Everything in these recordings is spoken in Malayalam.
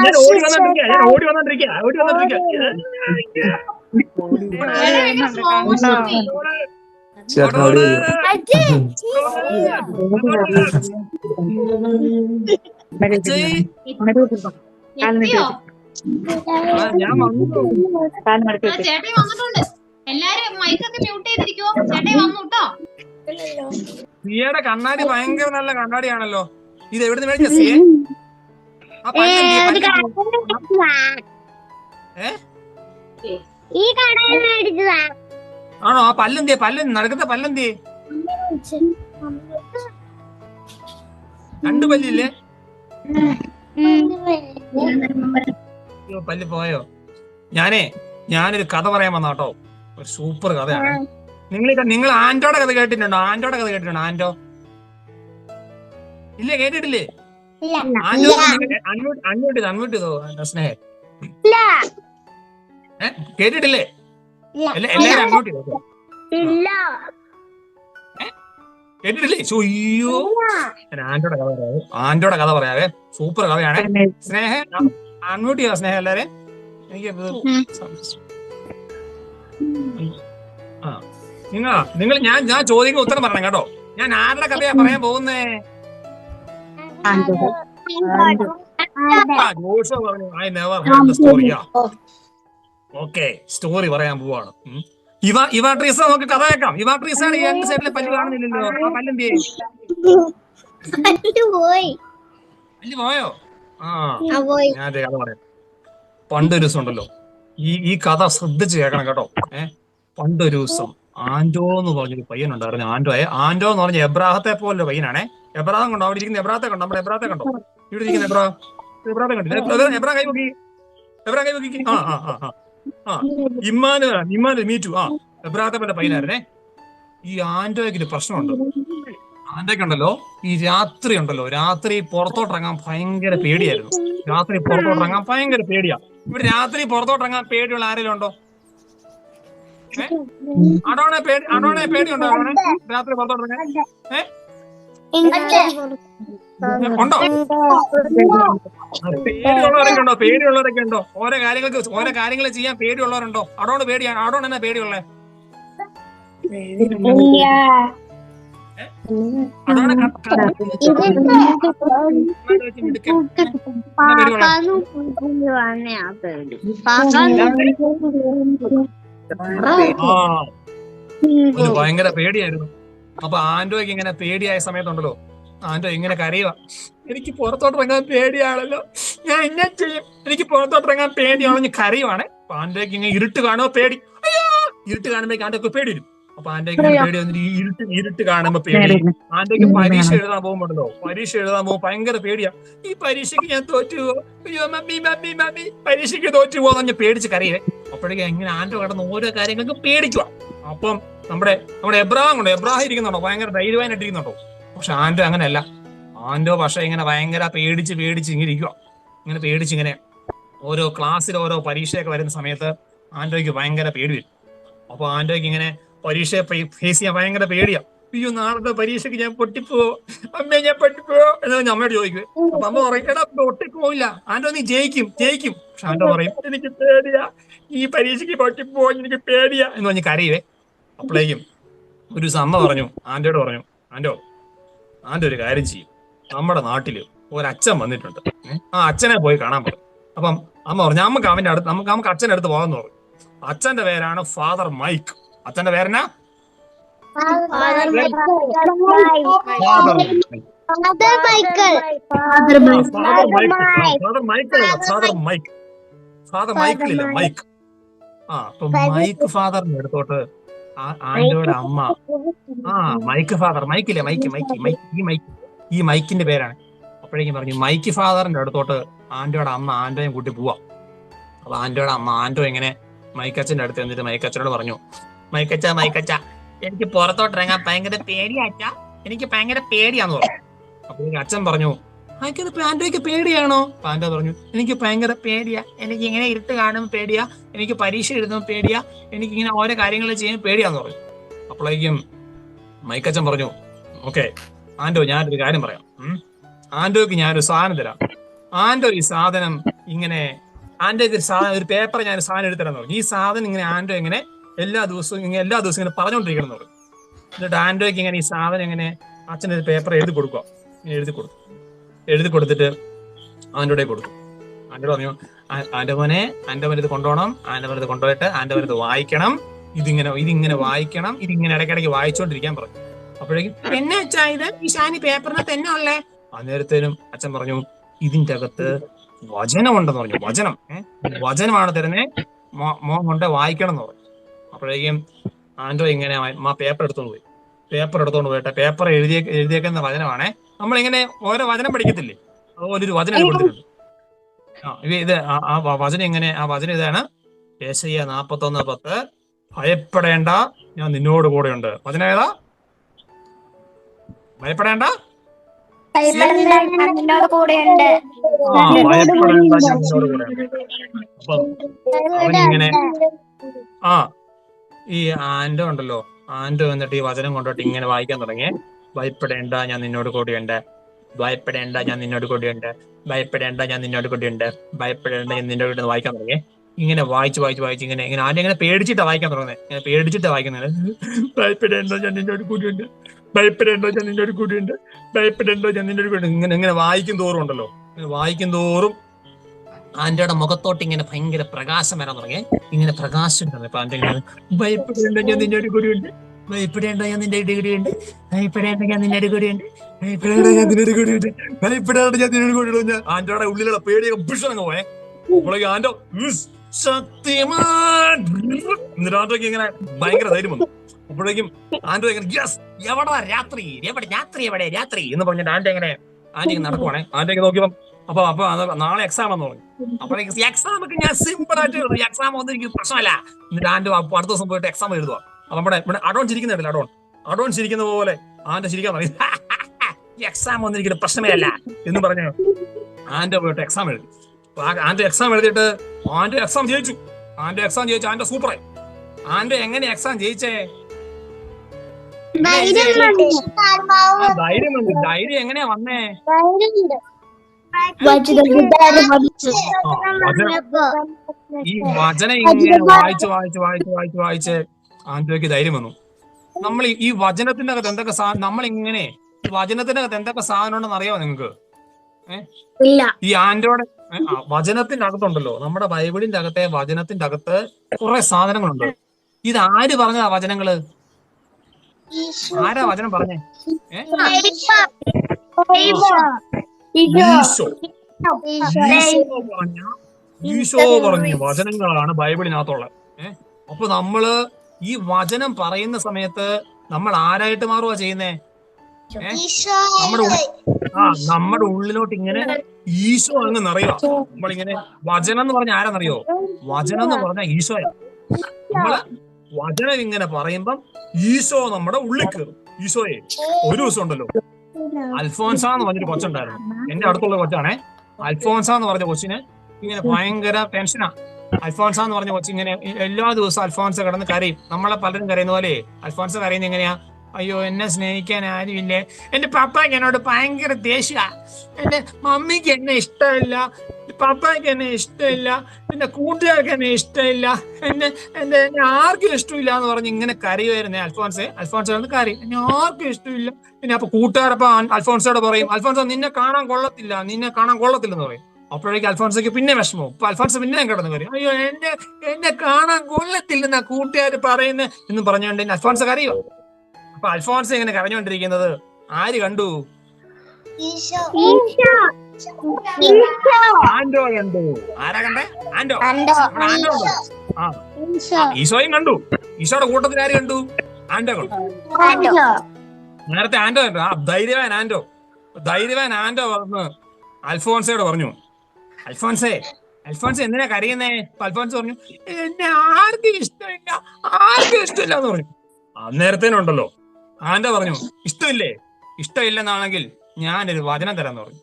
ഞാൻ ഓടി വന്നോണ്ടിരിക്കുക ഞാൻ ചേട്ടൻ വന്നിട്ടുണ്ട്. എല്ലാരും മൈക്കൊക്കെ മ്യൂട്ട് ചെയ്തിരിക്കുവോ? ചേട്ടൻ വന്നു കേട്ടോ. സിയയുടെ കണ്ണാടി ഭയങ്കര നല്ല കണ്ണാടിയാണല്ലോ. ഇത് എവിടുന്ന് മേടിച്ച സിയെ? ആണോ? ആ പല്ലെന്തിയെ? നടക്കുന്ന പല്ലെന്തിയെ? 2 പല്ലില്ലേ? പല്ല് പോയോ? ഞാനൊരു കഥ പറയാൻ വന്ന കേട്ടോ. ഒരു സൂപ്പർ കഥയാണ്. നിങ്ങൾ ആന്റോയുടെ കഥ കേട്ടിട്ടുണ്ടോ? ആന്റോ ഇല്ലേ? കേട്ടിട്ടില്ലേ? അൺമ്യൂട്ട് ചെയ്തോ സ്നേഹ. കേട്ടിട്ടില്ലേ? എല്ലാരും അൺമ്യൂട്ട് ചെയ്തോ. കേട്ടിട്ടില്ലേ? അയ്യോ, ആന്റോയുടെ കഥ പറയാവേ. സൂപ്പർ കഥയാണ്. സ്നേഹ അൺമ്യൂട്ട് ചെയ്തോ സ്നേഹ എല്ലാരെ. എനിക്ക് ഞാൻ ചോദിക്കുന്ന ഉത്തരം പറയണം കേട്ടോ. ഞാൻ ആരുടെ കഥയാ പറയാൻ പോകുന്നേ? ജോഷോ പറഞ്ഞു ഐ നെവർ ഹേർഡ് ദ സ്റ്റോറിയാ. ഓക്കെ, സ്റ്റോറി പറയാൻ പോവാണ്. ഇവ ട്രീസ നമുക്ക് കഥ കേൾക്കാം. ഇവ ട്രീസാണ് ഈ 2 സൈഡിലെ പല്ല് കാണുന്നില്ലല്ലോ. ആ പല്ലെന്തിയെ? പല്ല് പോയോ? ഞാൻ കഥ പറയാം. പണ്ടൊരു ദിവസം ഉണ്ടല്ലോ, ഈ കഥ ശ്രദ്ധിച്ച് കേൾക്കണം കേട്ടോ. പണ്ടൊരു ദിവസം ആന്റോ എന്ന് പറഞ്ഞൊരു പയ്യനുണ്ടായിരുന്നു. ആന്റോ എന്ന് പറഞ്ഞ എബ്രാഹത്തെ പോലൊരു പയ്യനാണേ. എബ്രാഹം കണ്ടോ? അവിടെ ഇരിക്കുന്ന എബ്രാഹത്തെ കണ്ടോ? നമ്മുടെ എബ്രാഹത്തെ കണ്ടോ? ഇവിടെ ഇരിക്കുന്ന എബ്രാഹത്തെ കണ്ടില്ല? എബ്രാഹം കൈ നോക്കി. Emmanuel MeToo. എബ്രാഹത്തെ പോലെ പയ്യനായിരുന്നേ. ഈ ആന്റോയ്ക്ക് പ്രശ്നമുണ്ട്. ആന്റോയ്ക്കുണ്ടല്ലോ ഈ രാത്രി പുറത്തോട്ടിറങ്ങാൻ ഭയങ്കര പേടിയായിരുന്നു. ഇവിടെ രാത്രി പുറത്തോട്ടിറങ്ങാൻ പേടിയുള്ള ആരെങ്കിലും ഉണ്ടോ? അടോണെ പേടിയുണ്ടോ? രാത്രി പുറത്തോട്ടിറങ്ങാൻ ഉണ്ടോ? പേടിയുള്ളവരൊക്കെ ഉണ്ടോ? ഓരോ കാര്യങ്ങൾ ചെയ്യാൻ പേടിയുള്ളവരുണ്ടോ? അടോണ് പേടിയാണ്. അടോണ് എന്നാ പേടിയുള്ളേ? ഭയങ്കര പേടിയായിരുന്നു. അപ്പൊ ആന്റോയ്ക്ക് ഇങ്ങനെ പേടിയായ സമയത്തുണ്ടല്ലോ, ആന്റോ ഇങ്ങനെ കരയുക. എനിക്ക് പുറത്തോട്ടിറങ്ങാൻ പേടിയാണല്ലോ, ഞാൻ എന്നെ ചെയ്യും, എനിക്ക് പുറത്തോട്ടിറങ്ങാൻ പേടിയാണല്ലോ കരയുവാണ്. അപ്പൊ ആന്റോയ്ക്ക് ഇങ്ങനെ ഇരുട്ട് കാണുമ്പോ പേടി. അയ്യോ, ഇരുട്ട് കാണുമ്പോഴേക്ക് ആന്റോക്ക് പേടി വരും. അപ്പൊ ആന്റോയ്ക്ക് പേടി വന്നിട്ട് ഇരുട്ട് കാണുമ്പോ പേടി. ആന്റോയ്ക്ക് പരീക്ഷ എഴുതാൻ പോകുമ്പോ ഭയങ്കര പേടിയാ. ഈ പരീക്ഷയ്ക്ക് ഞാൻ തോറ്റുപോകും, അയ്യോ മമ്മി പരീക്ഷയ്ക്ക് തോറ്റുപോകുന്ന ഞാൻ പേടിച്ച് കരയേ. അപ്പോഴേക്കും എങ്ങനെ ആന്റോ കിടന്ന് ഓരോ കാര്യങ്ങൾക്ക് പേടിക്കുക. അപ്പം നമ്മുടെ എബ്രാഹിം ഇരിക്കുന്നുണ്ടോ? ഭയങ്കര ധൈര്യമായിട്ട് ഇരിക്കുന്നുണ്ടോ? പക്ഷെ ആന്റോ അങ്ങനെയല്ല. ആന്റോ പക്ഷെ ഇങ്ങനെ ഭയങ്കര പേടിച്ച് ഇങ്ങനെ ഇരിക്കുക. ഇങ്ങനെ ഓരോ ക്ലാസ്സിൽ ഓരോ പരീക്ഷയൊക്കെ വരുന്ന സമയത്ത് ആന്റോയ്ക്ക് ഭയങ്കര പേടി വരും. അപ്പൊ ആന്റോയ്ക്ക് ഇങ്ങനെ പരീക്ഷയെ ഫേസ് ചെയ്യാൻ ഭയങ്കര പേടിയാ. അയ്യോ, നാളത്തെ പരീക്ഷയ്ക്ക് ഞാൻ പൊട്ടിപ്പോവോ, അമ്മയെ ഞാൻ പൊട്ടിപ്പോവോ എന്ന് അമ്മയോട് ചോദിക്കുവേ. അപ്പൊ അമ്മ പറയും, എടാ പൊട്ടിപ്പോയില്ല ആന്റോ, നീ ജയിക്കും. പക്ഷെ ആന്റോ പറയും, എനിക്ക് പേടിയാ, ഈ പരീക്ഷയ്ക്ക് പൊട്ടിപ്പോ, എനിക്ക് പേടിയാ എന്ന് പറഞ്ഞ് കരയുവേ. അപ്പോഴേക്കും ഒരു അമ്മ ആന്റോയോട് പറഞ്ഞു, ആന്റോ ഒരു കാര്യം ചെയ്യും, നമ്മുടെ നാട്ടില് ഒരച്ഛൻ വന്നിട്ടുണ്ട്, ആ അച്ഛനെ പോയി കാണാൻ പറഞ്ഞു. അപ്പം അമ്മ പറഞ്ഞു, നമുക്ക് അച്ഛൻ്റെ അടുത്ത് പോകാമെന്ന് പറഞ്ഞു. അച്ഛന്റെ പേരാണ് ഫാദർ മൈക്ക്. അച്ഛന്റെ പേരെന്നാ? Father Mike. അപ്പൊ മൈക്ക് ഫാദറിന്റെ അടുത്തോട്ട് ആന്റോയുടെ അമ്മ, മൈക്ക് ഫാദർ, ഈ മൈക്കിന്റെ പേരാണ്. അപ്പോഴേക്കും പറഞ്ഞു, മൈക്ക് ഫാദറിന്റെ അടുത്തോട്ട് ആന്റോയുടെ അമ്മ ആന്റോയും കൂട്ടി പോവാ. അപ്പൊ ആന്റോയുടെ അമ്മ ആന്റോ ഇങ്ങനെ മൈക്കച്ചന്റെ അടുത്ത് എന്നിട്ട് മൈക്കച്ചനോട് പറഞ്ഞു, മൈക്കച്ച എനിക്ക് പുറത്തോട്ടിറങ്ങാൻ ഭയങ്കര പേടിയാച്ചാ, എനിക്ക് ഭയങ്കര പേടിയാന്ന് പറഞ്ഞു. അപ്പോഴേക്കും അച്ഛൻ പറഞ്ഞു, ആന്റോയ്ക്ക് പേടിയാണോ? ആന്റോ പറഞ്ഞു, എനിക്ക് ഭയങ്കര പേടിയാ, എനിക്ക് ഇങ്ങനെ ഇരുട്ട് കാണുമ്പോൾ പേടിയാ, എനിക്ക് പരീക്ഷ എഴുതുമ്പോൾ പേടിയാ, എനിക്ക് ഇങ്ങനെ ഓരോ കാര്യങ്ങൾ ചെയ്യുമ്പോൾ പേടിയാന്ന് പറഞ്ഞു. അപ്പോഴേക്കും മൈക്കച്ചൻ പറഞ്ഞു, ഓക്കെ ആന്റോ, ഞാനൊരു കാര്യം പറയാം. ആൻഡോയ്ക്ക് ഞാനൊരു സാധനം തരാം. ആൻഡോ ഈ സാധനം ഇങ്ങനെ ആൻഡോയ്ക്ക് ഒരു സാധനം, ഒരു പേപ്പർ ഞാനൊരു സാധനം എടുത്തരാന്ന് പറഞ്ഞു. ഈ സാധനം ഇങ്ങനെ ആൻഡോ ഇങ്ങനെ എല്ലാ ദിവസവും ഇങ്ങനെ പറഞ്ഞുകൊണ്ടിരിക്കണം എന്ന് പറഞ്ഞു. എന്നിട്ട് ആൻഡോയ്ക്ക് ഇങ്ങനെ ഈ സാധനം ഇങ്ങനെ അച്ഛനൊരു പേപ്പർ എഴുതി കൊടുക്കുക. എഴുതി കൊടുത്തിട്ട് ആൻഡോയുടെ കൊടുത്തു. ആൻഡോ പറഞ്ഞു, ആൻഡോ മോനെ ഇത് കൊണ്ടുപോകണം, ആൻഡോ മോനെ ഇത് കൊണ്ടുപോയിട്ട് ആൻഡോ മോനെ ഇത് വായിക്കണം, ഇതിങ്ങനെ വായിക്കണം, ഇതിങ്ങനെ ഇടയ്ക്കിടയ്ക്ക് വായിച്ചോണ്ടിരിക്കാൻ പറഞ്ഞു. അപ്പോഴേക്കും എന്നെ അച്ഛാ ഇത് ഈ ഷാനി പേപ്പറിന് തന്നെ ഉള്ളേ. അന്നേരത്തേനും അച്ഛൻ പറഞ്ഞു, ഇതിന്റെ അകത്ത് വചനമുണ്ടെന്ന് പറഞ്ഞു. വചനമാണ് തരുന്നേ, മോൻ കൊണ്ട് വായിക്കണം എന്ന് പറഞ്ഞു. അപ്പോഴേക്കും ആൻഡോ ഇങ്ങനെ പേപ്പർ എടുത്തോണ്ട് പോയിട്ട് പേപ്പർ എഴുതിയേക്കുന്ന വചനമാണേ. നമ്മളിങ്ങനെ ഓരോ വചനം പഠിക്കത്തില്ലേ, അതുപോലെ ഒരു വചനം കൊടുത്തിട്ടുണ്ട്. ആ വചനം ഇതാണ്, യെശയ്യാ 41:10, ഭയപ്പെടേണ്ട ഞാൻ നിന്നോട് കൂടെയുണ്ട്. വചനം ഏതാ? ഭയപ്പെടേണ്ട ഞാൻ നിന്നോട് കൂടെയുണ്ട്. ഭയപ്പെടേണ്ട ഞാൻ നിന്നോട് കൂടെയുണ്ട്. അപ്പൊ അവനിങ്ങനെ ഈ ആൻഡോ ഉണ്ടല്ലോ, ആൻഡോ എന്നിട്ട് ഈ വചനം കൊണ്ടോട്ട് ഇങ്ങനെ വായിക്കാൻ തുടങ്ങി. ഭയപ്പെടേണ്ട ഞാൻ നിന്നോട് കൂടെയുണ്ട്, ഭയപ്പെടേണ്ട ഞാൻ നിന്നോട് കൂടെയുണ്ട്, ഭയപ്പെടേണ്ട ഞാൻ നിന്നോട് കൂടെയുണ്ട്, ഭയപ്പെടേണ്ട ഞാൻ നിന്നോട് കൂടെ വായിക്കാൻ തുടങ്ങി. ഇങ്ങനെ വായിച്ച് ഇങ്ങനെ ആദ്യം ഇങ്ങനെ പേടിച്ചിട്ടാ വായിക്കാൻ തുടങ്ങുന്നത്. ഇങ്ങനെ പേടിച്ചിട്ടാ വായിക്കുന്നത്. ഭയപ്പെടേണ്ട ഞാൻ നിന്നോട് കൂടെയുണ്ട്, ഭയപ്പെടേണ്ട ഞാൻ നിന്നോട് കൂടെയുണ്ട്, ഭയപ്പെടേണ്ട ഞാൻ നിന്നോട് കൂടെ. ഇങ്ങനെ വായിക്കും തോറും ഉണ്ടല്ലോ, വായിക്കും തോറും ആന്റോയുടെ മുഖത്തോട്ട് ഇങ്ങനെ ഭയങ്കര പ്രകാശം വരാൻ തുടങ്ങി. ഇങ്ങനെ പ്രകാശം അപ്പൊ ആന്റോ ഇങ്ങനെ ഭയപ്പെടേണ്ട ഞാൻ നിന്നോട് കൂടെയുണ്ട്, ഭയപ്പെടേണ്ട ഞാൻ നിന്റെ കൂടെയുണ്ട്, ഭയപ്പെടേണ്ട ഞാൻ നിന്നോട് കൂടെയുണ്ട്, ഭയപ്പെടേണ്ട ഞാൻ നിന്നോട് കൂടെയുണ്ട്, ഭയപ്പെടേണ്ട ഞാൻ നിന്നോട് കൂടെയുണ്ട്. ആന്റോയുടെ ഉള്ളിലുള്ള പേടിയൊക്കെ ഭീഷണങ്ങ് പോയെ. അപ്പോഴേക്കും ആന്റോ സത്യമാൻ എന്നിട്ട് ആന്റോയ്ക്ക് ഇങ്ങനെ ഭയങ്കര ധൈര്യം വന്നു. അപ്പോഴേക്കും ആന്റോ ഇങ്ങനെ യെസ് എവിടെ രാത്രി എന്ന് പറഞ്ഞിട്ട് ആന്റോ ഇങ്ങനെ നടക്കുവാണേ. ആന്റോയ്ക്ക് നോക്കിയപ്പം അപ്പൊ നാളെ എക്സാം എന്ന് പറഞ്ഞു. അപ്പോഴേക്കും എക്സാം ഒക്കെ ഞാൻ സിമ്പിൾ ആയിട്ട് എഴുതും, എക്സാം ഒന്നും എനിക്ക് പ്രശ്നമല്ല. എന്നിട്ട് ആന്റോ അടുത്ത ദിവസം പോയിട്ട് എക്സാം എഴുതുക. അപ്പൊ ഇവിടെ അഡോൺ ചിരിക്കുന്നുണ്ടല്ലോ, അഡോൺ ചിരിക്കുന്ന പോലെ ആന്റോ ചിരിക്കാൻ പറയും. എക്സാം ഒന്നും എനിക്കൊരു പ്രശ്നമേ അല്ല എന്ന് പറഞ്ഞു ആന്റോ പോയിട്ട് എക്സാം എഴുതി. ആന്റോ എക്സാം എഴുതിയിട്ട് ആന്റോ എക്സാം ജയിച്ചു. ആന്റോ സൂപ്പറായി. ആന്റോ എങ്ങനെ എക്സാം ജയിച്ചേ? ധൈര്യം എങ്ങനെയാ വന്നേ? ഈ വചനം ഇങ്ങനെ വായിച്ച് ആന്റോയ്ക്ക് ധൈര്യം വന്നു. നമ്മൾ ഈ വചനത്തിന്റെ അകത്ത് എന്തൊക്കെ നമ്മളിങ്ങനെ വചനത്തിന്റെ അകത്ത് എന്തൊക്കെ സാധനം ഉണ്ടെന്ന് അറിയാമോ നിങ്ങൾക്ക്? ഈ ആന്റോയുടെ വചനത്തിന്റെ അകത്തുണ്ടല്ലോ, നമ്മുടെ ബൈബിളിന്റെ അകത്തെ വചനത്തിന്റെ അകത്ത് കുറെ സാധനങ്ങളുണ്ട്. ഇത് ആര് പറഞ്ഞതാ വചനങ്ങള്? ആരാ വചനം പറഞ്ഞേ? ഈശോ പറഞ്ഞ വചനങ്ങളാണ് ബൈബിളിനകത്തുള്ളത്. അപ്പൊ നമ്മള് ഈ വചനം പറയുന്ന സമയത്ത് നമ്മൾ ആരായിട്ട് മാറുക ചെയ്യുന്നേ? നമ്മുടെ ഉള്ളിലോട്ട് ഇങ്ങനെ ഈശോ അങ്ങ് നിറയുക. നമ്മളിങ്ങനെ വചനം എന്ന് പറഞ്ഞ ആരാന്നറിയോ? വചനം എന്ന് പറഞ്ഞ ഈശോയാ. നമ്മള് വചനം ഇങ്ങനെ പറയുമ്പം ഈശോ നമ്മുടെ ഉള്ളിൽ കയറും. ഈശോയെ ഒരു ദിവസം ഉണ്ടല്ലോ, അൽഫോൻസ എന്ന് പറഞ്ഞൊരു കൊച്ചുണ്ടായിരുന്നു, എന്റെ അടുത്തുള്ള കൊച്ചാണേ. അൽഫോൻസ എന്ന് പറഞ്ഞ കൊച്ചിന് ഇങ്ങനെ ഭയങ്കര ടെൻഷനാ. അൽഫോൻസ എന്ന് പറഞ്ഞ കൊച്ചിങ്ങനെ എല്ലാ ദിവസവും അൽഫോൻസ കിടന്ന് കരയും. നമ്മളെ പലരും കരയുന്ന പോലെ അൽഫോൻസ കരയുന്നത് എങ്ങനെയാ? അയ്യോ എന്നെ സ്നേഹിക്കാൻ ആരുമില്ലേ, എന്റെ പപ്പയ്ക്ക് എന്നോട് ഭയങ്കര ദേഷ്യ, എന്റെ മമ്മിക്ക് എന്നെ ഇഷ്ടമില്ല, പപ്പയ്ക്ക് എന്നെ ഇഷ്ടമില്ല, എന്റെ കൂട്ടുകാർക്ക് എന്നെ ഇഷ്ടമില്ല, എന്നെ ആർക്കും ഇഷ്ടമില്ല എന്ന് പറഞ്ഞ് ഇങ്ങനെ കരയുമായിരുന്നേ അൽഫോൻസ കരയും, എന്നെ ആർക്കും ഇഷ്ടമില്ല. പിന്നെ അപ്പൊ കൂട്ടുകാരപ്പ അൽഫോൻസോട് പറയും, അൽഫോൻസോ നിന്നെ കാണാൻ കൊള്ളത്തില്ലെന്ന് പറയും. അപ്പോഴേക്കും അൽഫോൻസയ്ക്ക് പിന്നെ വിഷമവും. അപ്പൊ അൽഫോൻസ പിന്നെ കിടന്ന് കരയും, അയ്യോ എന്നെ കാണാൻ കൊള്ളത്തില്ലെന്നാ കൂട്ടുകാർ പറയുന്നത് എന്ന് പറഞ്ഞുകൊണ്ട് അൽഫോൻസ കരയോ. അപ്പൊ അൽഫോൻസ ഇങ്ങനെ കരഞ്ഞുകൊണ്ടിരിക്കുന്നത് ആര് കണ്ടു? ആന്റോ കണ്ടു. ആരാ കണ്ടേ? ആന്റോ. ഈശോയും കണ്ടു. ഈശോയുടെ കൂട്ടത്തിൽ ആര് കണ്ടു? ആന്റോ കണ്ടു. നേരത്തെ ആന്റോ കണ്ടു. ധൈര്യവാൻ ആന്റോ വന്ന് അൽഫോൻസയോട് പറഞ്ഞു, അൽഫോൻസേ എന്തിനാ കരയുന്നേ? അൽഫോൻസ് പറഞ്ഞു, എന്നെ ആർക്കും ഇഷ്ടമില്ല എന്ന് പറഞ്ഞു. അന്നേരത്തേനുണ്ടല്ലോ ആന്റോ പറഞ്ഞു, ഇഷ്ടമില്ലെന്നാണെങ്കിൽ ഞാനൊരു വചനം തരാന്ന് പറഞ്ഞു.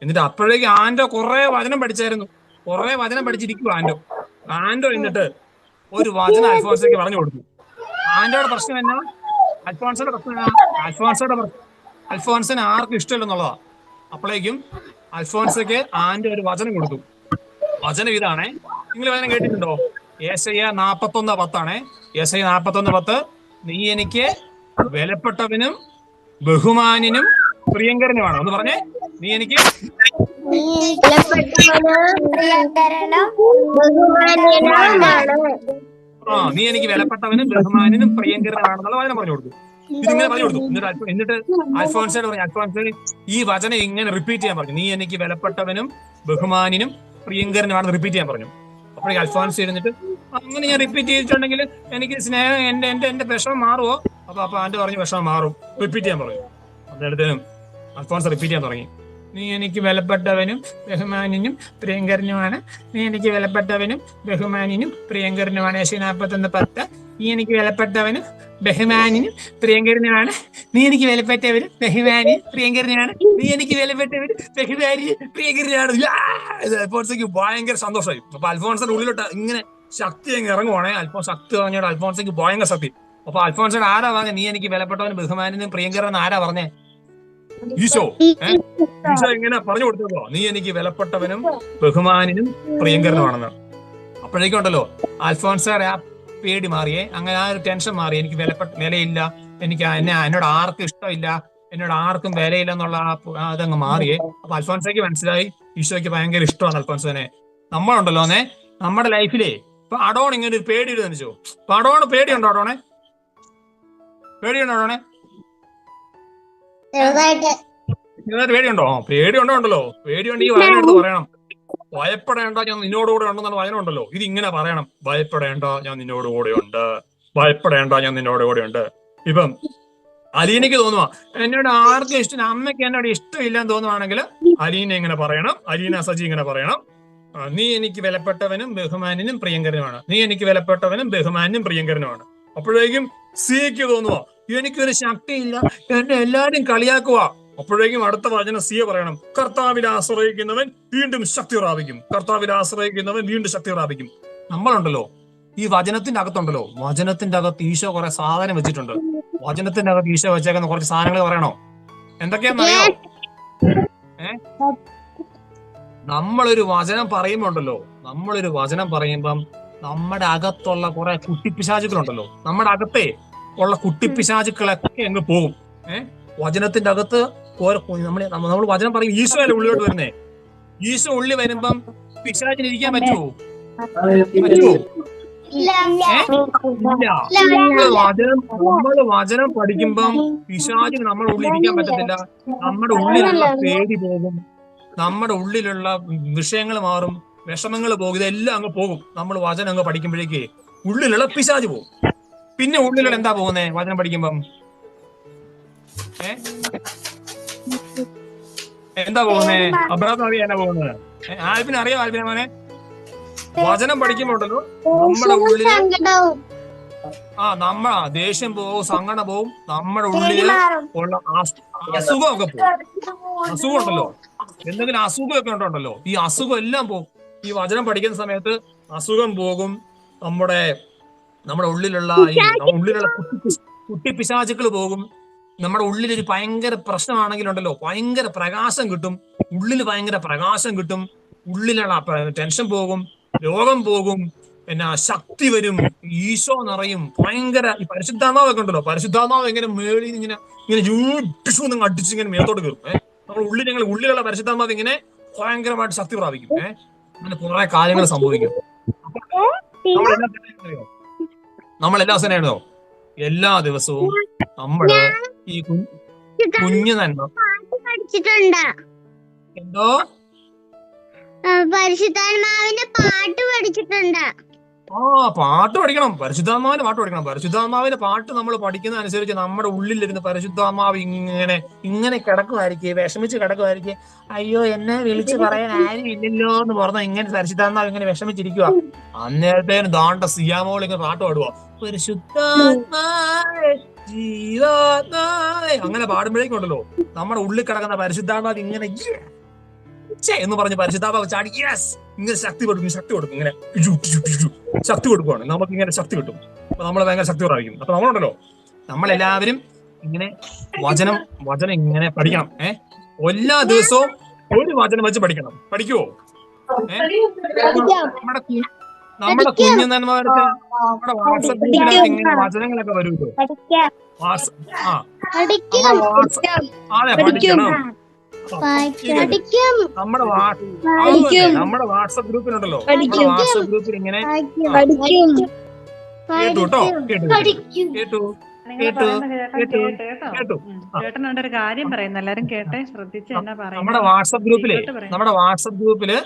എന്നിട്ട് അപ്പോഴേക്കും ആന്റോ കുറെ വചനം പഠിച്ചിരിക്കുക ആന്റോ എന്നിട്ട് ഒരു വചനം അൽഫോൻസയ്ക്ക് പറഞ്ഞു കൊടുത്തു. ആന്റോയുടെ പ്രശ്നം എന്നാ? അൽഫോൻസിന് ആർക്കും ഇഷ്ടമില്ലെന്നുള്ളതാ. അപ്പോഴേക്കും അൽഫോൻസയ്ക്ക് ആന്റെ ഒരു വചനം കൊടുത്തു. വചനം ഇതാണേ, നിങ്ങൾ വചനം കേട്ടിട്ടുണ്ടോ? യെശയ്യാ 41:10 യെശയ്യാ 41:10. നീ എനിക്ക് വിലപ്പെട്ടവനും ബഹുമാനിനും പ്രിയങ്കരനുമാണ്. ഒന്ന് പറഞ്ഞേ, നീ എനിക്ക് നീ എനിക്ക് വിലപ്പെട്ടവനും ബഹുമാനിനും പ്രിയങ്കരനാണെന്നുള്ള വചനം പറഞ്ഞു കൊടുത്തു. ഇതിങ്ങനെ പറഞ്ഞു കൊടുത്തു. എന്നിട്ട് അൽഫോൻസോട് പറഞ്ഞു, അൽഫോൻസ് ഈ വചനം ഇങ്ങനെ റിപ്പീറ്റ് ചെയ്യാൻ പറഞ്ഞു. നീ എനിക്ക് വിലപ്പെട്ടവനും ബഹുമാനിനും പ്രിയങ്കരനുമാണെന്ന് റിപ്പീറ്റ് ചെയ്യാൻ പറഞ്ഞു. അപ്പോഴേക്ക് അൽഫോൻസ് ഇരുന്നിട്ട് അങ്ങനെ ഞാൻ റിപ്പീറ്റ് ചെയ്തിട്ടുണ്ടെങ്കിൽ എനിക്ക് സ്നേഹം എന്റെ വിഷമം മാറുമോ? അപ്പൊ ആന്റെ പറഞ്ഞു വിഷമം മാറും, റിപ്പീറ്റ് ചെയ്യാൻ പറഞ്ഞു. അതെടുത്തേനും അൽഫോൻസ് റിപ്പീറ്റ് ചെയ്യാൻ തുടങ്ങി. നീ എനിക്ക് വിലപ്പെട്ടവനും ബഹുമാനിനും പ്രിയങ്കരനുമാണ്. നീ എനിക്ക് വിലപ്പെട്ടവനും ബഹുമാനിനും പ്രിയങ്കരനുമാണ്. യെശയ്യാ 41:10. നീ എനിക്ക് വിലപ്പെട്ടവനും ബഹുമാനിനും പ്രിയങ്കരനുമാണ്. നീ എനിക്ക് വിലപ്പെട്ടവനും ബഹുമാനിനും പ്രിയങ്കരനുമാണ്. നീ എനിക്ക് വിലപ്പെട്ടവനും ബഹുമാനിനും പ്രിയങ്കരനാണ്. അൽഫോൻസയ്ക്ക് ഭയങ്കര സന്തോഷമായി. അപ്പൊ അൽഫോൻസിന്റെ ഉള്ളിലോട്ട് ഇങ്ങനെ ശക്തി അങ്ങ് ഇറങ്ങുവാണേ. ശക്തി പറഞ്ഞോട് അൽഫോൻസയ്ക്ക് ഭയങ്കര ശക്തി. അപ്പൊ അൽഫോൻസോട് ആരാ പറഞ്ഞ നീ എനിക്ക് വിലപ്പെട്ടവനും ബഹുമാനിനും പ്രിയങ്കരൻ ആരാ പറഞ്ഞേ? ഈശോ. ഈശോ ഇങ്ങനെ പറഞ്ഞു കൊടുത്തോ, നീ എനിക്ക് വിലപ്പെട്ടവനും ബഹുമാനിനും പ്രിയങ്കരനുമാണെന്ന്. അപ്പോഴേക്കും ഉണ്ടല്ലോ അൽഫോൻസയുടെ ആ പേടി മാറിയേ, അങ്ങനെ ആ ഒരു ടെൻഷൻ മാറി. എനിക്ക് വിലയില്ല, എനിക്ക് എന്നോട് ആർക്കും ഇഷ്ടമില്ല, എന്നോട് ആർക്കും വിലയില്ല എന്നുള്ള അതങ്ങ് മാറിയേ. അപ്പൊ അൽഫോൻസയ്ക്ക് മനസ്സിലായി ഈശോയ്ക്ക് ഭയങ്കര ഇഷ്ടമാണ് അൽഫോൻസോനെ. നമ്മളുണ്ടല്ലോ നമ്മുടെ ലൈഫിലേ ഇപ്പൊ അടോൺ ഇങ്ങനെ ഒരു പേടി ഇരുന്നിച്ചോ. അപ്പൊ അടോണ് പേടിയുണ്ടോ? പേടിയുണ്ടോ? പേടിയുണ്ടോ? പേടിയുണ്ടോ? പേടിയുണ്ടെങ്കിൽ വചനം എടുത്ത് പറയണം. ഭയപ്പെടേണ്ട, ഞാൻ നിന്നോടുകൂടെ ഉണ്ടെന്നുള്ള വചനം ഉണ്ടല്ലോ. ഇത് ഇങ്ങനെ പറയണം, ഭയപ്പെടേണ്ട, ഞാൻ നിന്നോടുകൂടെ ഉണ്ട്, ഭയപ്പെടേണ്ട, ഞാൻ നിന്നോടുകൂടെ ഉണ്ട്. ഇപ്പം അലീനയ്ക്ക് തോന്നുവാ എന്നോട് ആർക്കും ഇഷ്ടം, അമ്മയ്ക്ക് എന്നോട് ഇഷ്ടമില്ലെന്ന് തോന്നുവാണെങ്കിൽ അലീന ഇങ്ങനെ പറയണം, അലീന സജി ഇങ്ങനെ പറയണം, നീ എനിക്ക് വിലപ്പെട്ടവനും ബഹുമാനിനും പ്രിയങ്കരനുമാണ്. നീ എനിക്ക് വിലപ്പെട്ടവനും ബഹുമാനിനും പ്രിയങ്കരനുമാണ്. അപ്പോഴേക്കും സിക്ക് തോന്നുവാ എനിക്കൊരു ശക്തിയില്ല, എന്നെ എല്ലാരും കളിയാക്കുക. അപ്പോഴേക്കും അടുത്ത വചനം സിയെ പറയണം, കർത്താവിൽ ആശ്രയിക്കുന്നവൻ വീണ്ടും ശക്തി പ്രാപിക്കും. കർത്താവിൽ ആശ്രയിക്കുന്നവൻ വീണ്ടും ശക്തി പ്രാപിക്കും. നമ്മളുണ്ടല്ലോ ഈ വചനത്തിന്റെ അകത്തുണ്ടല്ലോ, വചനത്തിന്റെ അകത്ത് ഈശോ കുറെ സാധനം വെച്ചിട്ടുണ്ട്. വചനത്തിന്റെ അകത്ത് ഈശോ വെച്ചേക്കുന്ന കുറച്ച് സാധനങ്ങൾ പറയണോ? എന്തൊക്കെയാണെന്നറിയോ? നമ്മളൊരു വചനം പറയുമ്പോണ്ടല്ലോ, നമ്മളൊരു വചനം പറയുമ്പം നമ്മുടെ അകത്തുള്ള കുറെ കുട്ടിപ്പിശാചുക്കളുണ്ടല്ലോ, നമ്മുടെ അകത്തെ ഉള്ള കുട്ടിപ്പിശാചുക്കളൊക്കെ അങ്ങ് പോകും. വചനത്തിന്റെ അകത്ത് നമ്മൾ വചനം പറയും. ഈശോ അല്ലേ ഉള്ളിലോട്ട് വരുന്നേ. ഈശോ ഉള്ളി വരുമ്പം പിശാചിന് ഇരിക്കാൻ പറ്റുമോ? നമ്മള് വചനം പഠിക്കുമ്പം പിശാചിന് നമ്മുടെ ഉള്ളിൽ ഇരിക്കാൻ പറ്റത്തില്ല. നമ്മുടെ ഉള്ളിലുള്ള പേടി പോകും, നമ്മുടെ ഉള്ളിലുള്ള വിഷയങ്ങൾ മാറും, വിഷമങ്ങൾ പോകും, ഇതെല്ലാം അങ്ങ് പോകും. നമ്മൾ വചനം അങ്ങ് പഠിക്കുമ്പോഴേക്ക് ഉള്ളിലുള്ള പിശാച് പോകും. പിന്നെ ഉള്ളിലുള്ള എന്താ പോകുന്നേ വചനം പഠിക്കുമ്പം? എന്താ പോകുന്നേ? അബ്രാം അറിയാനാ പോകുന്നത്. ആൽബിന് അറിയാം? ആൽബിനെ മോനെ, വചനം പഠിക്കുമ്പോണ്ടല്ലോ നമ്മുടെ ഉള്ളില് ദേഷ്യം പോവും, സങ്കടം പോവും, നമ്മുടെ ഉള്ളില് ഉള്ള അസുഖമൊക്കെ പോകും. അസുഖം ഉണ്ടല്ലോ, എന്തെങ്കിലും അസുഖമൊക്കെ ഉണ്ടല്ലോ, ഈ അസുഖം എല്ലാം പോകും. ഈ വചനം പഠിക്കുന്ന സമയത്ത് അസുഖം പോകും. നമ്മുടെ ഉള്ളിലുള്ള കുട്ടിപ്പിശാചുക്കൾ പോകും. നമ്മുടെ ഉള്ളിലൊരു ഭയങ്കര പ്രശ്നമാണെങ്കിലുണ്ടല്ലോ ഭയങ്കര പ്രകാശം കിട്ടും. ഉള്ളിൽ ഭയങ്കര പ്രകാശം കിട്ടും. ഉള്ളിലുള്ള ടെൻഷൻ പോകും, രോഗം പോകും, പിന്നെ ശക്തി വരും, ഈശോ നിറയും. ഭയങ്കര ഈ പരിശുദ്ധാത്മാവൊക്കെ ഉണ്ടല്ലോ, പരിശുദ്ധാത്മാവ് എങ്ങനെ മേളിൽ ഇങ്ങനെ നിങ്ങൾ അടിച്ച് ഇങ്ങനെ മേത്തോട്ട് കയറും. നമ്മുടെ ഉള്ളിലുള്ള പരിശുദ്ധാത്മാവ് ഇങ്ങനെ ഭയങ്കരമായിട്ട് ശക്തി പ്രാപിക്കും. അങ്ങനെ കുറെ കാര്യങ്ങൾ സംഭവിക്കും. നമ്മളെല്ലാ ദിവസവും എല്ലാ ദിവസവും നമ്മള് ഈ കുഞ്ഞു നന്മ എന്തോ പരിശുദ്ധാത്മാവിന്റെ പാട്ട് പഠിച്ചിട്ടുണ്ട്. പാട്ട് പഠിക്കണം, പരിശുദ്ധാത്മാവിന്റെ പാട്ട് പഠിക്കണം. പരിശുദ്ധാത്മാവിന്റെ പാട്ട് നമ്മൾ പഠിക്കുന്ന അനുസരിച്ച് നമ്മുടെ ഉള്ളിലിരുന്ന് പരിശുദ്ധാത്മാവ് ഇങ്ങനെ കിടക്കുമായിരിക്കും, വിഷമിച്ച് കിടക്കുമായിരിക്കും. അയ്യോ എന്നെ വിളിച്ച് പറയാൻ ആരും ഇല്ലല്ലോ എന്ന് പറഞ്ഞാൽ ഇങ്ങനെ പരിശുദ്ധാത്മാവ് ഇങ്ങനെ വിഷമിച്ചിരിക്കുക. അന്നേരത്തേനും ദാണ്ട സിയാമോൾ ഇങ്ങനെ പാട്ട് പാടുക, പരിശുദ്ധാത്മാവേ ജീവാത്മാവേ. അങ്ങനെ പാടുമ്പോഴേക്കും ഉണ്ടല്ലോ നമ്മുടെ ഉള്ളിൽ കിടക്കുന്ന പരിശുദ്ധാത്മാവ് ഇങ്ങനെ എന്ന് പറഞ്ഞ് പരിശുദ്ധാത്മാവ് ചാടി യെസ് ഇങ്ങനെ ശക്തി കൊടുക്കും, ഇങ്ങനെ ശക്തി കൊടുക്കുവാണ്. നമുക്ക് ഇങ്ങനെ ശക്തി കിട്ടും. അപ്പൊ നമ്മൾ ഭയങ്കര ശക്തി പ്രാപിക്കും. അപ്പൊ നമ്മളുണ്ടല്ലോ നമ്മളെല്ലാവരും ഇങ്ങനെ വചനം ഇങ്ങനെ പഠിക്കണം. എല്ലാ ദിവസവും ഒരു വചനം വെച്ച് പഠിക്കണം. പഠിക്കുവോ? നമ്മുടെ കുഞ്ഞുനന്മാർക്ക് നമ്മുടെ വാട്സപ്പ് ഗ്രൂപ്പിനകത്ത് ഇങ്ങനെ വചനങ്ങളൊക്കെ വരുമല്ലോ. അതെ, പഠിക്കണം. നമ്മുടെ വാട്സപ്പ് ഗ്രൂപ്പിലുണ്ടല്ലോ, നമ്മുടെ വാട്സപ്പ് ഗ്രൂപ്പിൽ ഇങ്ങനെ കേട്ടു. ചേട്ടനുണ്ട് ഒരു കാര്യം പറയുന്നത്, എല്ലാരും കേട്ടെ, ശ്രദ്ധിച്ച് എന്നാ പറയുന്നത്. നമ്മുടെ വാട്സപ്പ് ഗ്രൂപ്പില്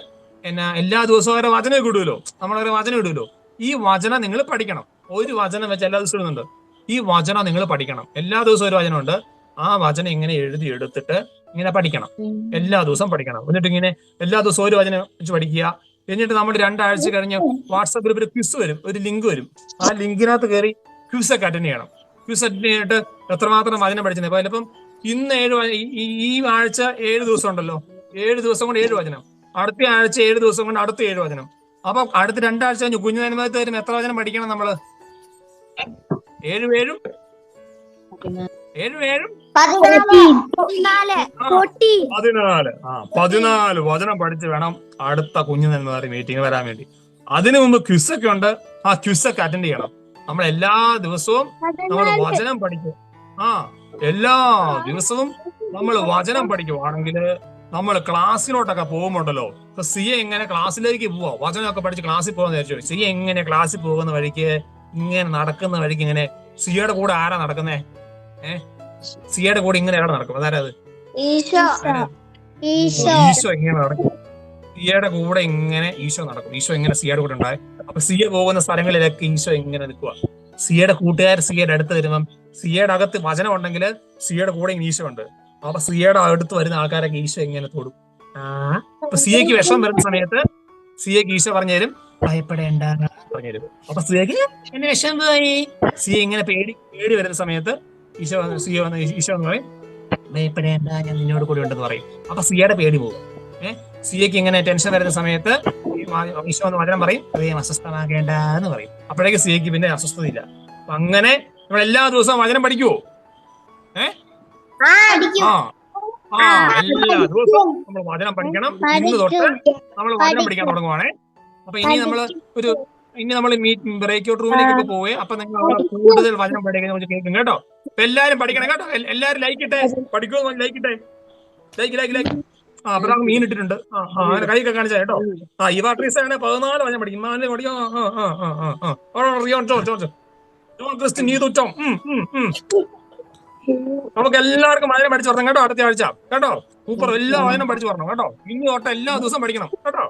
എല്ലാ ദിവസവും ഓരോ വചനം ഇടുമല്ലോ, നമ്മളോരോ വചനം ഇടുമല്ലോ. ഈ വചനം നിങ്ങൾ പഠിക്കണം. ഒരു വചനം വെച്ച് എല്ലാ ദിവസവും ഇടുന്നുണ്ട്. ഈ വചനം നിങ്ങൾ പഠിക്കണം. എല്ലാ ദിവസവും ഒരു വചനമുണ്ട്. ആ വചനം ഇങ്ങനെ എഴുതി എടുത്തിട്ട് ഇങ്ങനെ പഠിക്കണം. എല്ലാ ദിവസവും പഠിക്കണം. എന്നിട്ട് ഇങ്ങനെ എല്ലാ ദിവസവും ഒരു വചനം വെച്ച് പഠിക്കുക. എന്നിട്ട് നമ്മൾ 2 ആഴ്ച കഴിഞ്ഞ് വാട്സപ്പ് ഗ്രൂപ്പിൽ ക്വിസ് വരും, ഒരു ലിങ്ക് വരും. ആ ലിങ്കിനകത്ത് കയറി ക്വിസ് ഒക്കെ അറ്റൻഡ് ചെയ്യണം. ക്വിസ് അറ്റൻഡ് ചെയ്തിട്ട് എത്രമാത്രം വചനം പഠിച്ചത്. അപ്പൊ ചിലപ്പം ഇന്ന് ഈ ആഴ്ച 7 ദിവസം ഉണ്ടല്ലോ, 7 ദിവസം കൊണ്ട് 7 വചനം. അടുത്ത ആഴ്ച 7 ദിവസം കൊണ്ട് അടുത്ത 7 വചനം. അപ്പൊ അടുത്ത 2 ആഴ്ച കഴിഞ്ഞ് കുഞ്ഞുനന്മത്ത് വരും എത്ര വചനം പഠിക്കണം നമ്മള്? 7 14 വചനം പഠിച്ച് വേണം അടുത്ത കുഞ്ഞുനന്മ മീറ്റിംഗ് വരാൻ വേണ്ടി. അതിനു മുമ്പ് ക്വിസ് ഒക്കെ ഉണ്ട്. ആ ക്വിസ് ഒക്കെ അറ്റൻഡ് ചെയ്യണം. നമ്മൾ എല്ലാ ദിവസവും നമ്മൾ വചനം പഠിക്കും. എല്ലാ ദിവസവും നമ്മൾ വചനം പഠിക്കുവാണെങ്കിൽ നമ്മൾ ക്ലാസ്സിലോട്ടൊക്കെ പോകുമ്പോണ്ടല്ലോ. ഇപ്പൊ സിയെ എങ്ങനെ ക്ലാസ്സിലേക്ക് പോവാ, വചനമൊക്കെ പഠിച്ച് ക്ലാസ്സിൽ പോകാന്ന് വിചാരിച്ചു. സിയെ എങ്ങനെ ക്ലാസ്സിൽ പോകുന്ന വഴിക്ക് ഇങ്ങനെ നടക്കുന്ന വഴിക്ക് ഇങ്ങനെ സിയുടെ കൂടെ ആരാ നടക്കുന്നേ? സിയുടെ കൂടെ ഇങ്ങനെ ആരാ നടക്കും? അതാരാ അത്? ഈശോ ഇങ്ങനെ നടക്കും. സിയുടെ കൂടെ ഇങ്ങനെ ഈശോ നടക്കും. ഈശോ ഇങ്ങനെ സിയുടെ കൂടെ ഉണ്ടായി. അപ്പൊ സിയ പോകുന്ന സ്ഥലങ്ങളിലൊക്കെ ഈശോ ഇങ്ങനെ നിൽക്കുക. സിയുടെ കൂട്ടുകാർ സിയുടെ അടുത്ത് വരുമ്പം സിയുടെ അകത്ത് വചനം ഉണ്ടെങ്കിൽ സിയുടെ കൂടെ ഈശോ ഉണ്ട്. അപ്പൊ സിയുടെ അടുത്ത് വരുന്ന ആൾക്കാരൊക്കെ ഈശോ ഇങ്ങനെ തൊടും. അപ്പൊ സിയക്ക് വിഷം വരുന്ന സമയത്ത് സിയക്ക് ഈശോ പറഞ്ഞുതരും, ഭയപ്പെടേണ്ട പറഞ്ഞുതരും. അപ്പൊ സിയക്ക് എന്നെ വിഷം പോയി. സിയ ഇങ്ങനെ പേടി വരുന്ന സമയത്ത് ഈശോ എന്ന് പറയും, ഭയപ്പെടേണ്ട, ഞാൻ നിന്നോട് കൂടി ഉണ്ടെന്ന് പറയും. അപ്പൊ സിയയുടെ പേടി പോകും. സിയക്ക് ഇങ്ങനെ ടെൻഷൻ വരുന്ന സമയത്ത് ഈശോ എന്ന് വചനം പറയും, ഹൃദയം അസ്വസ്ഥമാകേണ്ട എന്ന് പറയും. അപ്പോഴേക്ക് സിയക്ക് പിന്നെ അസ്വസ്ഥതയില്ല. അപ്പൊ അങ്ങനെ നമ്മൾ എല്ലാ ദിവസവും വചനം പഠിക്കുവോ? എല്ലാ ദിവസവും നമ്മൾ വചനം പഠിക്കണം. ഇന്ന് തൊട്ട് നമ്മൾ വചനം പഠിക്കാൻ തുടങ്ങുവാണേ. അപ്പൊ ഇനി നമ്മൾ ബ്രേക്ക് ഔട്ട് റൂമിലേക്ക് പോവേ. അപ്പൊ നിങ്ങൾ കൂടുതൽ വചനം പഠിക്കാൻ കേൾക്കും കേട്ടോ. അപ്പൊ എല്ലാരും പഠിക്കണം കേട്ടോ. എല്ലാരും ലൈക്ക് ഇട്ടേ. പഠിക്കുമോ? ലൈക്ക് ഇട്ടേ. ലൈക്ക്. അപ്പൊ നമുക്ക് മീൻ ഇട്ടിട്ടുണ്ട്. അങ്ങനെ കൈയൊക്കെ കാണിച്ചാ കേട്ടോ. ഇവ ട്രീസാണ് 14 വചനം പഠിക്കും. നമുക്ക് എല്ലാവർക്കും വചനം പഠിച്ചു വരണം കേട്ടോ. അടുത്ത ആഴ്ച കേട്ടോ. സൂപ്പർ. എല്ലാ വചനം പഠിച്ചു വരണം കേട്ടോ. ഇനി തൊട്ട് എല്ലാ ദിവസവും പഠിക്കണം കേട്ടോ.